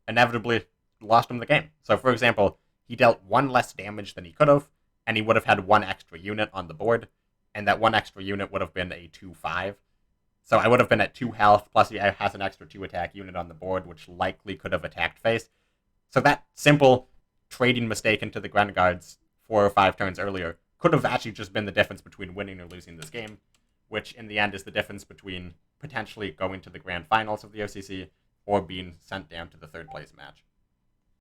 inevitably lost him the game. So, for example, he dealt 1 less damage than he could have, and he would have had 1 extra unit on the board, and that 1 extra unit would have been a 2-5. So I would have been at 2 health, plus he has an extra 2 attack unit on the board, which likely could have attacked face. So that simple trading mistake into the Grengards 4 or 5 turns earlier could have actually just been the difference between winning or losing this game, which in the end is the difference between potentially going to the grand finals of the OCC or being sent down to the 3rd place match.